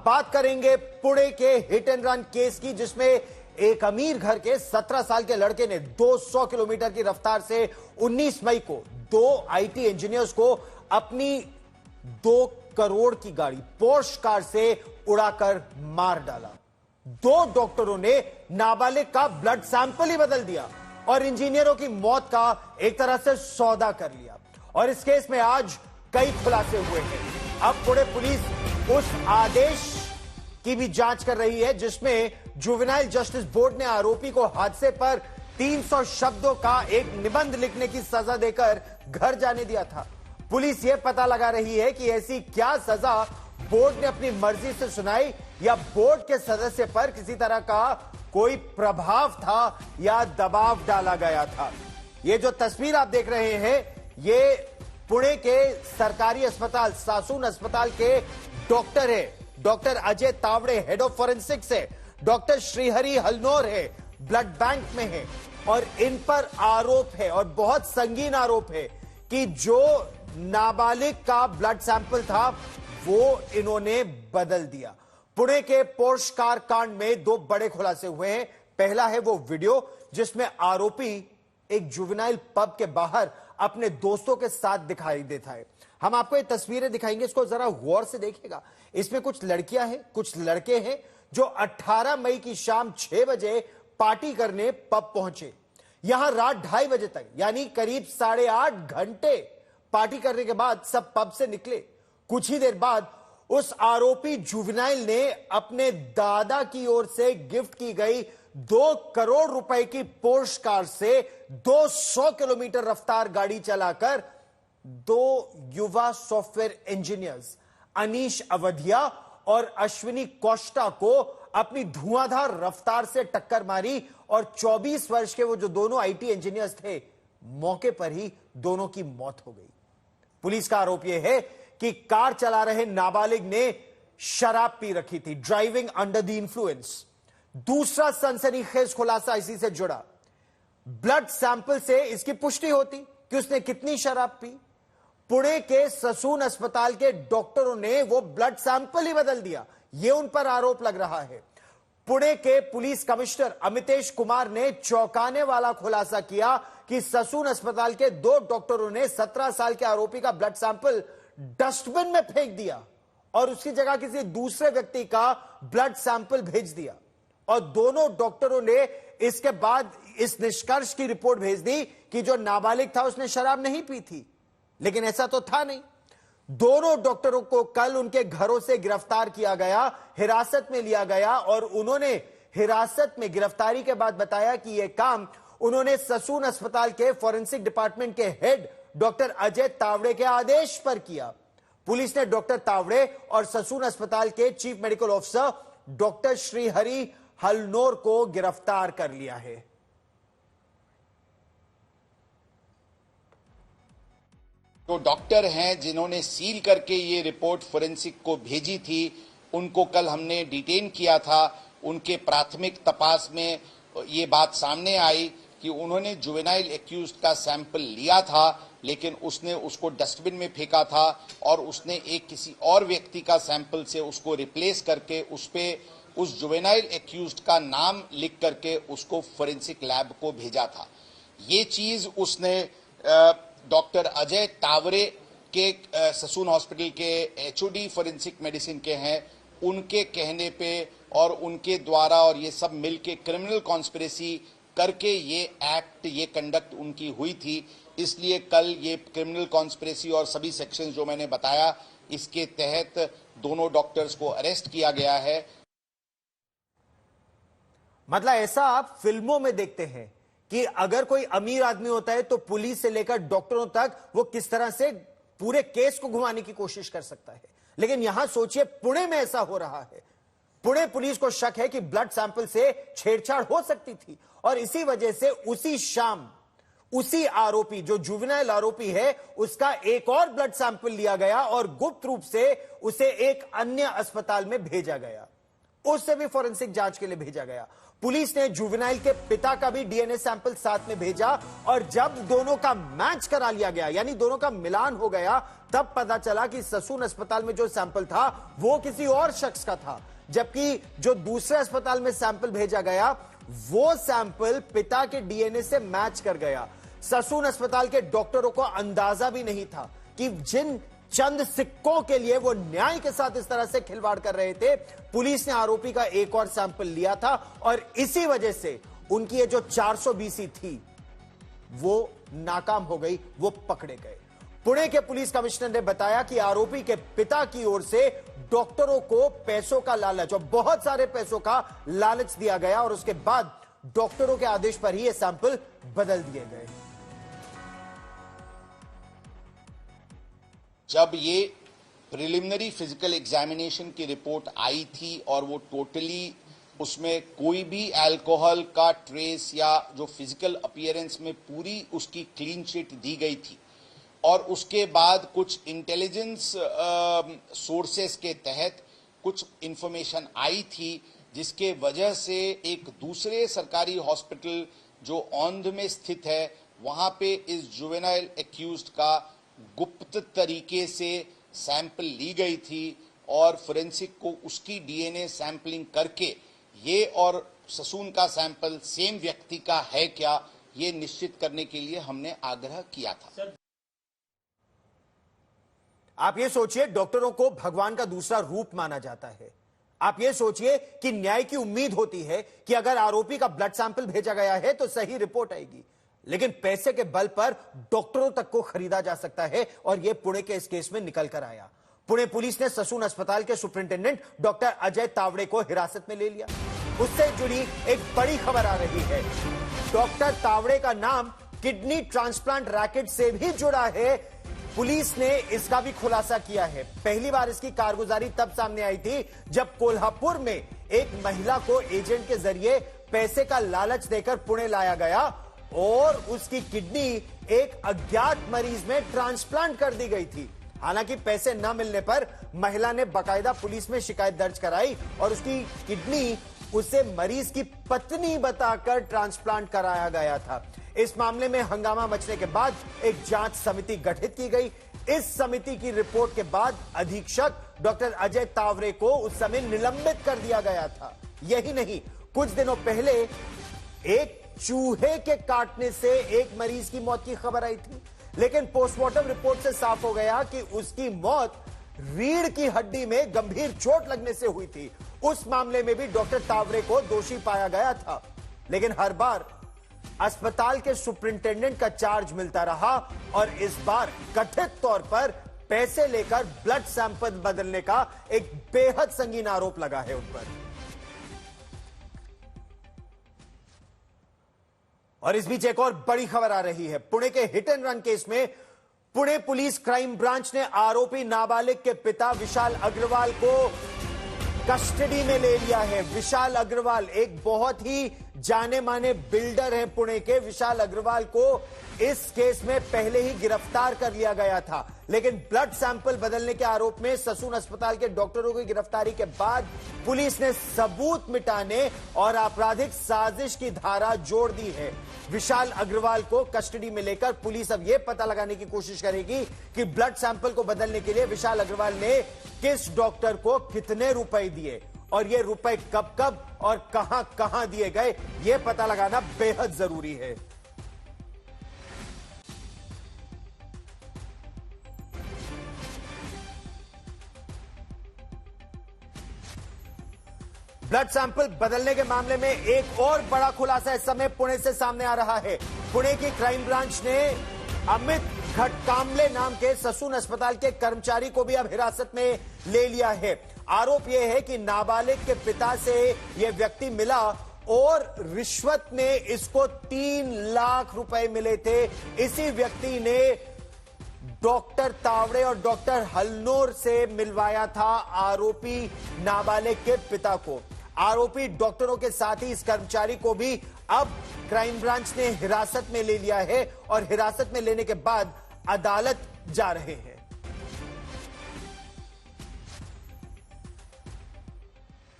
बात करेंगे पुणे के हिट एंड रन केस की, जिसमें एक अमीर घर के 17 साल के लड़के ने 200 किलोमीटर की रफ्तार से 19 मई को दो आईटी इंजीनियर्स को अपनी 2 करोड़ की गाड़ी पोर्श कार से उड़ाकर मार डाला। 2 डॉक्टरों ने नाबालिग का ब्लड सैंपल ही बदल दिया और इंजीनियरों की मौत का एक तरह से सौदा कर लिया। और इस केस में आज कई खुलासे हुए हैं। अब पुणे पुलिस उस आदेश की भी जांच कर रही है जिसमें जुवेनाइल जस्टिस बोर्ड ने आरोपी को हादसे पर 300 शब्दों का एक निबंध लिखने की सजा देकर घर जाने दिया था। पुलिस यह पता लगा रही है कि ऐसी क्या सजा बोर्ड ने अपनी मर्जी से सुनाई या बोर्ड के सदस्य पर किसी तरह का कोई प्रभाव था या दबाव डाला गया था। यह जो तस्वीर आप देख रहे हैं, ये पुणे के सरकारी अस्पताल सासून अस्पताल के डॉक्टर है। Doctor Ajay Tawde head of forensics है, डॉक्टर श्रीहरि हलनोर है, ब्लड बैंक में है और इन पर आरोप है और बहुत संगीन आरोप है कि जो नाबालिग का ब्लड सैंपल था वो इन्होंने बदल दिया। पुणे के पोर्श कार कांड में 2 बड़े खुलासे हुए हैं। पहला है वो वीडियो जिसमें आरोपी एक जुवेनाइल पब के बाहर अपने दोस्तों के साथ दिखाई देता है। हम आपको ये तस्वीरें दिखाएंगे, इसको जरा गौर से देखिएगा। इसमें कुछ लड़कियां हैं, कुछ लड़के हैं जो 18 मई की शाम 6 बजे पार्टी करने पब पहुंचे। यहां रात 2:30 बजे तक यानी करीब 8.5 घंटे पार्टी करने के बाद सब पब से निकले। कुछ ही देर बाद उस आरोपी जुवेनाइल ने अपने दादा की ओर से गिफ्ट की गई 2 करोड़ रुपए की पोर्श कार से 200 किलोमीटर रफ्तार गाड़ी चलाकर 2 युवा सॉफ्टवेयर इंजीनियर्स अनीश अवधिया और अश्विनी कोष्टा को अपनी धुआंधार रफ्तार से टक्कर मारी और 24 वर्ष के वो जो दोनों आईटी इंजीनियर्स थे, मौके पर ही दोनों की मौत हो गई। पुलिस का आरोप यह है कि कार चला रहे नाबालिग ने शराब पी रखी थी, ड्राइविंग अंडर द इन्फ्लुएंस। दूसरा सनसनीखेज खुलासा इसी से जुड़ा। ब्लड सैंपल से इसकी पुष्टि होती कि उसने कितनी शराब पी। पुणे के ससून अस्पताल के डॉक्टरों ने वो ब्लड सैंपल ही बदल दिया, यह उन पर आरोप लग रहा है। पुणे के पुलिस कमिश्नर अमितेश कुमार ने चौंकाने वाला खुलासा किया कि ससून अस्पताल के 2 डॉक्टरों ने 17 साल के आरोपी का ब्लड सैंपल डस्टबिन में फेंक दिया और उसकी जगह किसी दूसरे व्यक्ति का ब्लड सैंपल भेज दिया। और दोनों डॉक्टरों ने इसके बाद इस निष्कर्ष की रिपोर्ट भेज दी कि जो नाबालिग था उसने शराब नहीं पी थी, लेकिन ऐसा तो था नहीं। दोनों डॉक्टरों को कल उनके घरों से गिरफ्तार किया गया, हिरासत में लिया गया और उन्होंने हिरासत में गिरफ्तारी के बाद बताया कि यह काम उन्होंने ससून अस्पताल के फॉरेंसिक डिपार्टमेंट के हेड डॉक्टर अजय तावड़े के आदेश पर किया। पुलिस ने डॉक्टर तावड़े और ससून अस्पताल के chief medical officer doctor Shrihari Halnor को गिरफ्तार कर लिया है। जो डॉक्टर हैं जिन्होंने सील करके ये रिपोर्ट फोरेंसिक को भेजी थी, उनको कल हमने डिटेन किया था। उनके प्राथमिक तपास में ये बात सामने आई कि उन्होंने जुवेनाइल एक्यूज्ड का सैंपल लिया था, लेकिन उसने उसको डस्टबिन में फेंका था और उसने एक किसी और व्यक्ति का सैंपल से उसको रिप्लेस करके उस पे उस जुवेनाइल एक्यूज्ड का नाम लिख करके उसको फोरेंसिक लैब को भेजा था। ये चीज उसने डॉक्टर अजय तावरे के ससून हॉस्पिटल के एचओडी फोरेंसिक मेडिसिन के हैं, उनके कहने पे और उनके द्वारा और ये सब मिलके क्रिमिनल कॉन्स्पिरेसी करके ये एक्ट, ये कंडक्ट उनकी हुई थी। इसलिए कल ये क्रिमिनल कॉन्स्पिरेसी और सभी सेक्शंस जो मैंने बताया, इसके तहत दोनों डॉक्टर्स को अरेस्ट किया गया है। मतलब ऐसा आप फिल्मों में देखते हैं कि अगर कोई अमीर आदमी होता है तो पुलिस से लेकर डॉक्टरों तक वो किस तरह से पूरे केस को घुमाने की कोशिश कर सकता है, लेकिन यहां सोचिए पुणे में ऐसा हो रहा है। पुणे पुलिस को शक है कि ब्लड सैंपल से छेड़छाड़ हो सकती थी और इसी वजह से उसी शाम उसी आरोपी जो जुवेनाइल आरोपी है उसका एक और ब्लड सैंपल लिया गया और गुप्त रूप से उसे एक अन्य अस्पताल में भेजा गया। उसे भी फॉरेंसिक जांच के लिए भेजा गया। पुलिस ने जुवेनाइल के पिता का भी डीएनए सैंपल साथ में भेजा और जब दोनों का मैच करा लिया गया, यानी दोनों का मिलान हो गया, तब पता चला कि ससून अस्पताल में जो सैंपल था वो किसी और शख्स का था, जबकि जो दूसरे अस्पताल में सैंपल भेजा गया वो सैंपल पिता के डीएनए से मैच कर गया। ससून अस्पताल के डॉक्टरों को अंदाजा भी नहीं था कि जिन चंद सिक्कों के लिए वो न्याय के साथ इस तरह से खिलवाड़ कर रहे थे, पुलिस ने आरोपी का एक और सैंपल लिया था और इसी वजह से उनकी ये जो 420 थी वो नाकाम हो गई, वो पकड़े गए। पुणे के पुलिस कमिश्नर ने बताया कि आरोपी के पिता की ओर से डॉक्टरों को पैसों का लालच और बहुत सारे पैसों का लालच दिया गया और उसके बाद डॉक्टरों के आदेश पर ही ये सैंपल बदल दिए गए। जब ये प्रिलिमिनरी फिजिकल एग्जामिनेशन की रिपोर्ट आई थी और वो टोटली उसमें कोई भी अल्कोहल का ट्रेस या जो फिजिकल अपीयरेंस में पूरी उसकी क्लीन चिट दी गई थी और उसके बाद कुछ इंटेलिजेंस सोर्सेस के तहत कुछ इंफॉर्मेशन आई थी जिसके वजह से एक दूसरे सरकारी हॉस्पिटल जो औंध में स्थित है वहां पे इस जुवेनाइल एक्यूज्ड का गुप्त तरीके से सैंपल ली गई थी और फोरेंसिक को उसकी डीएनए सैंपलिंग करके ये और ससून का सैंपल सेम व्यक्ति का है क्या ये निश्चित करने के लिए हमने आग्रह किया था। आप ये सोचिए, डॉक्टरों को भगवान का दूसरा रूप माना जाता है। आप ये सोचिए कि न्याय की उम्मीद होती है कि अगर आरोपी का ब्लड सैंपल भेजा गया है तो सही रिपोर्ट आएगी, लेकिन पैसे के बल पर डॉक्टरों तक को खरीदा जा सकता है और यह पुणे के इस केस में निकल कर आया। पुणे पुलिस ने ससून अस्पताल के सुपरिंटेंडेंट डॉक्टर अजय तावड़े को हिरासत में ले लिया। उससे जुड़ी एक बड़ी खबर आ रही है। डॉक्टर तावड़े का नाम किडनी ट्रांसप्लांट रैकेट से भी जुड़ा है। पुलिस ने इसका भी खुलासा किया है। पहली बार इसकी कारगुजारी तब सामने आई थी जब कोल्हापुर में एक महिला को एजेंट के जरिए पैसे का लालच देकर पुणे लाया गया और उसकी किडनी एक अज्ञात मरीज में ट्रांसप्लांट कर दी गई थी। हालांकि पैसे न मिलने पर महिला ने बाकायदा पुलिस में शिकायत दर्ज कराई और उसकी किडनी उसे मरीज की पत्नी बताकर ट्रांसप्लांट कराया गया था। इस मामले में हंगामा मचने के बाद एक जांच समिति गठित की गई। इस समिति की रिपोर्ट के बाद अधीक्षक डॉक्टर अजय तावरे को उस समय निलंबित कर दिया गया था। यही नहीं, कुछ दिनों पहले एक चूहे के काटने से एक मरीज की मौत की खबर आई थी, लेकिन पोस्टमार्टम रिपोर्ट से साफ हो गया कि उसकी मौत रीढ़ की हड्डी में गंभीर चोट लगने से हुई थी। उस मामले में भी डॉक्टर तावरे को दोषी पाया गया था, लेकिन हर बार अस्पताल के सुपरिंटेंडेंट का चार्ज मिलता रहा और इस बार कथित तौर पर पैसे लेकर ब्लड सैंपल बदलने का एक बेहद संगीन आरोप लगा है उन पर। और इस बीच एक और बड़ी खबर आ रही है। पुणे के हिट एंड रन केस में पुणे पुलिस क्राइम ब्रांच ने आरोपी नाबालिग के पिता विशाल अग्रवाल को कस्टडी में ले लिया है। विशाल अग्रवाल एक बहुत ही जाने माने बिल्डर हैं पुणे के। विशाल अग्रवाल को इस केस में पहले ही गिरफ्तार कर लिया गया था, लेकिन ब्लड सैंपल बदलने के आरोप में ससून अस्पताल के डॉक्टरों की गिरफ्तारी के बाद पुलिस ने सबूत मिटाने और आपराधिक साजिश की धारा जोड़ दी है। विशाल अग्रवाल को कस्टडी में लेकर पुलिस अब यह पता लगाने की कोशिश करेगी कि ब्लड सैंपल को बदलने के लिए विशाल अग्रवाल ने किस डॉक्टर को कितने रुपए दिए और ये रुपए कब कब और कहां कहां दिए गए, यह पता लगाना बेहद जरूरी है। ब्लड सैंपल बदलने के मामले में एक और बड़ा खुलासा इस समय पुणे से सामने आ रहा है। पुणे की क्राइम ब्रांच ने अमित घटकामले नाम के ससून अस्पताल के कर्मचारी को भी अब हिरासत में ले लिया है। आरोप यह है कि नाबालिग के पिता से यह व्यक्ति मिला और रिश्वत में इसको 3 लाख रुपए मिले थे। इसी व्यक्ति ने डॉक्टर तावड़े और डॉक्टर हलनोर से मिलवाया था आरोपी नाबालिग के पिता को। आरोपी डॉक्टरों के साथ ही इस कर्मचारी को भी अब क्राइम ब्रांच ने हिरासत में ले लिया है और हिरासत में लेने के बाद अदालत जा रहे हैं।